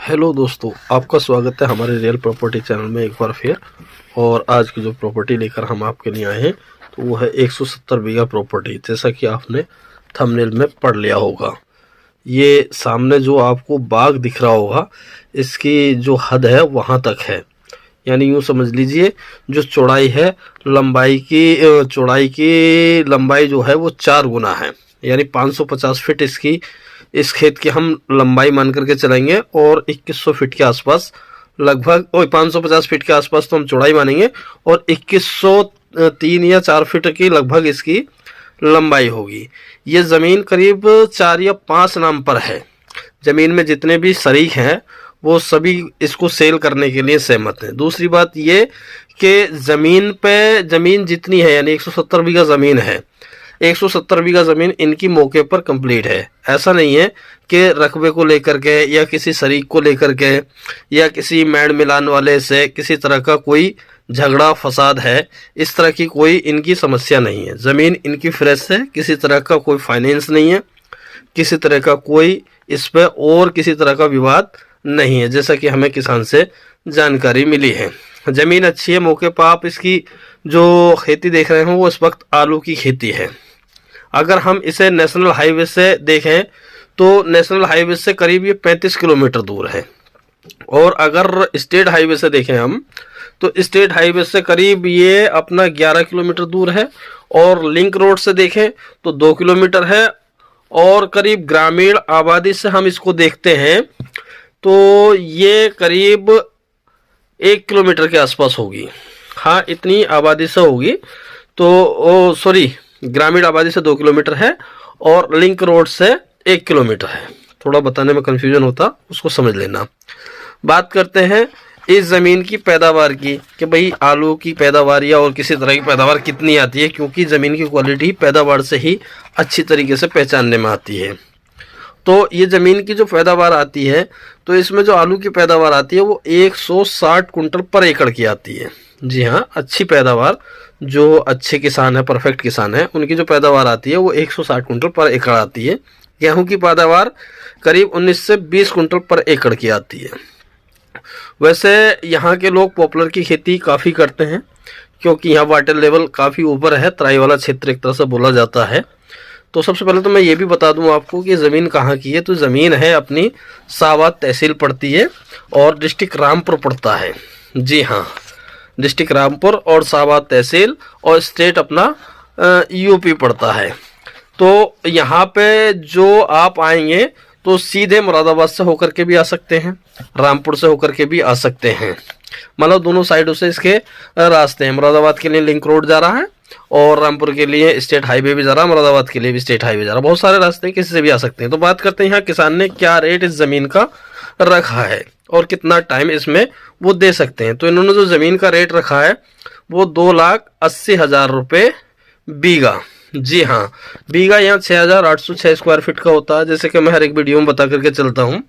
Hello दोस्तों, आपका स्वागत है हमारे रियल प्रॉपर्टी चैनल में एक बार फिर। और आज की जो प्रॉपर्टी लेकर हम आपके लिए आए हैं तो वो है 170 बीघा प्रॉपर्टी। जैसा कि आपने थंबनेल में पढ़ लिया होगा, ये सामने जो आपको बाग दिख रहा होगा इसकी जो हद है वहाँ तक है। यानी यूँ समझ लीजिए जो चौड़ाई है लंबाई जो है वो 4 गुना है। यानी 550 फीट इसकी इस खेत की हम लंबाई मान करके चलेंगे और 2100 फीट के आसपास लगभग 550 फीट के आसपास तो हम चौड़ाई मानेंगे और 2103 या 4 फीट की लगभग इसकी लंबाई होगी। ये ज़मीन करीब 4 या 5 नाम पर है। ज़मीन में जितने भी शरीक हैं वो सभी इसको सेल करने के लिए सहमत हैं। दूसरी बात ये कि ज़मीन जितनी है यानी 170 बीघा ज़मीन है, 170 बीघा ज़मीन इनकी मौके पर कंप्लीट है। ऐसा नहीं है कि रकबे को लेकर के या किसी शरीक को लेकर के या किसी मेड़ मिलान वाले से किसी तरह का कोई झगड़ा फसाद है, इस तरह की कोई इनकी समस्या नहीं है। ज़मीन इनकी फ्रेश है, किसी तरह का कोई फाइनेंस नहीं है, किसी तरह का कोई इस पर और किसी तरह का विवाद नहीं है, जैसा कि हमें किसान से जानकारी मिली है। ज़मीन अच्छी है। मौके पर आप इसकी जो खेती देख रहे हो वो इस वक्त आलू की खेती है। अगर हम इसे नेशनल हाईवे से देखें तो नेशनल हाईवे से करीब ये 35 किलोमीटर दूर है। और अगर स्टेट हाईवे से देखें हम तो स्टेट हाईवे से करीब ये अपना 11 किलोमीटर दूर है। और लिंक रोड से देखें तो 2 किलोमीटर है। और करीब ग्रामीण आबादी से हम इसको देखते हैं तो ये करीब 1 किलोमीटर के आसपास होगी। हाँ, इतनी आबादी से होगी। तो ग्रामीण आबादी से 2 किलोमीटर है और लिंक रोड से 1 किलोमीटर है। थोड़ा बताने में कन्फ्यूजन होता, उसको समझ लेना। बात करते हैं इस ज़मीन की पैदावार की कि भाई आलू की पैदावार या और किसी तरह की पैदावार कितनी आती है, क्योंकि ज़मीन की क्वालिटी पैदावार से ही अच्छी तरीके से पहचानने में आती है। तो ये ज़मीन की जो पैदावार आती है तो इसमें जो आलू की पैदावार आती है वो 160 कुंटल पर एकड़ की आती है। जी हाँ, अच्छी पैदावार, जो अच्छे किसान है, परफेक्ट किसान है, उनकी जो पैदावार आती है वो 160 कुंटल पर एकड़ आती है। गेहूं की पैदावार करीब 19 से 20 कुंटल पर एकड़ की आती है। वैसे यहाँ के लोग पॉपुलर की खेती काफ़ी करते हैं क्योंकि यहाँ वाटर लेवल काफ़ी ऊपर है। तराई वाला क्षेत्र एक तरह से बोला जाता है। तो सबसे पहले तो मैं ये भी बता दूं आपको कि ज़मीन कहाँ की है। तो ज़मीन है अपनी सावात तहसील पड़ती है और डिस्ट्रिक्ट रामपुर पड़ता है। जी हाँ, डिस्ट्रिक्ट रामपुर और सावात तहसील और स्टेट अपना यूपी पड़ता है। तो यहाँ पे जो आप आएंगे तो सीधे मुरादाबाद से होकर के भी आ सकते हैं, रामपुर से होकर के भी आ सकते हैं। मतलब दोनों साइडों से इसके रास्ते हैं। मुरादाबाद के लिए लिंक रोड जा रहा है और रामपुर के लिए स्टेट हाईवे भी जा रहा है, मुरादाबाद के लिए भी स्टेट हाईवे जा रहा है। बहुत सारे रास्ते हैं, किसी से भी आ सकते हैं। तो बात करते हैं यहाँ किसान ने क्या रेट इस ज़मीन का रखा है और कितना टाइम इसमें वो दे सकते हैं। तो इन्होंने जो ज़मीन का रेट रखा है वो 2,80,000 रुपये बीघा। जी हाँ, बीघा यहाँ 6,806 स्क्वायर फीट का होता है, जैसे कि मैं हर एक वीडियो में बता करके चलता हूँ।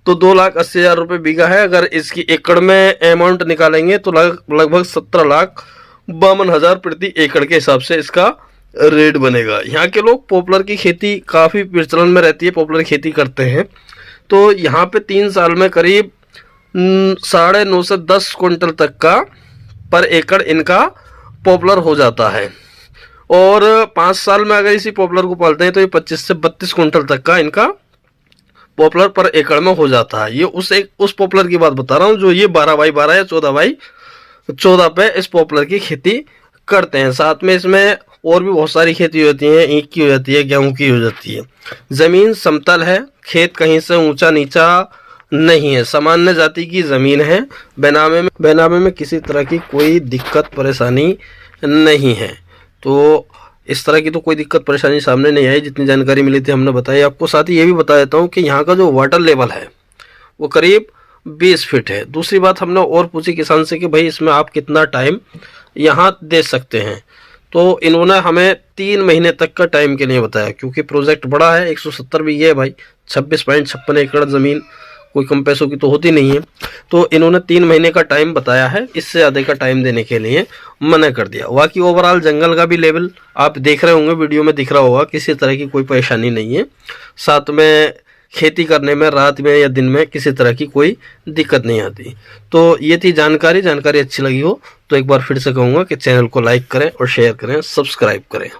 तो 2,80,000 रुपये बीघा है। अगर इसकी एकड़ में अमाउंट निकालेंगे तो लगभग 17,52,000 प्रति एकड़ के हिसाब से इसका रेट बनेगा। यहाँ के लोग पॉपुलर की खेती काफ़ी प्रचलन में रहती है, पॉपुलर खेती करते हैं। तो यहाँ पे 3 साल में करीब 9.5 से 10 कुंटल तक का पर एकड़ इनका पॉपुलर हो जाता है। और 5 साल में अगर इसी पॉपुलर को पालते हैं तो ये 25 से 32 कुंटल तक का इनका पॉपुलर पर एकड़ में हो जाता है। ये उस पॉपुलर की बात बता रहा हूँ जो ये 12x12 या 14x14 पे इस पॉपुलर की खेती करते हैं। साथ में इसमें और भी बहुत सारी खेती होती है, ईख की हो जाती है, गेहूं की हो जाती है। ज़मीन समतल है, खेत कहीं से ऊंचा नीचा नहीं है, सामान्य जाति की ज़मीन है। बेनामे में किसी तरह की कोई दिक्कत परेशानी नहीं है। तो इस तरह की तो कोई दिक्कत परेशानी सामने नहीं आई, जितनी जानकारी मिली थी हमने बताई आपको। साथ ही ये भी बता देता हूँ कि यहाँ का जो वाटर लेवल है वो करीब 20 फीट है। दूसरी बात हमने और पूछी किसान से कि भाई इसमें आप कितना टाइम यहाँ दे सकते हैं। तो इन्होंने हमें 3 महीने तक का टाइम के लिए बताया, क्योंकि प्रोजेक्ट बड़ा है, 170 भी है भाई, 26.56 एकड़ ज़मीन कोई कम पैसों की तो होती नहीं है। तो इन्होंने 3 महीने का टाइम बताया है, इससे ज़्यादा का टाइम देने के लिए मना कर दिया। बाकी ओवरऑल जंगल का भी लेवल आप देख रहे होंगे, वीडियो में दिख रहा होगा, किसी तरह की कोई परेशानी नहीं है। साथ में खेती करने में रात में या दिन में किसी तरह की कोई दिक्कत नहीं आती। तो ये थी जानकारी अच्छी लगी हो तो एक बार फिर से कहूँगा कि चैनल को लाइक करें और शेयर करें, सब्सक्राइब करें।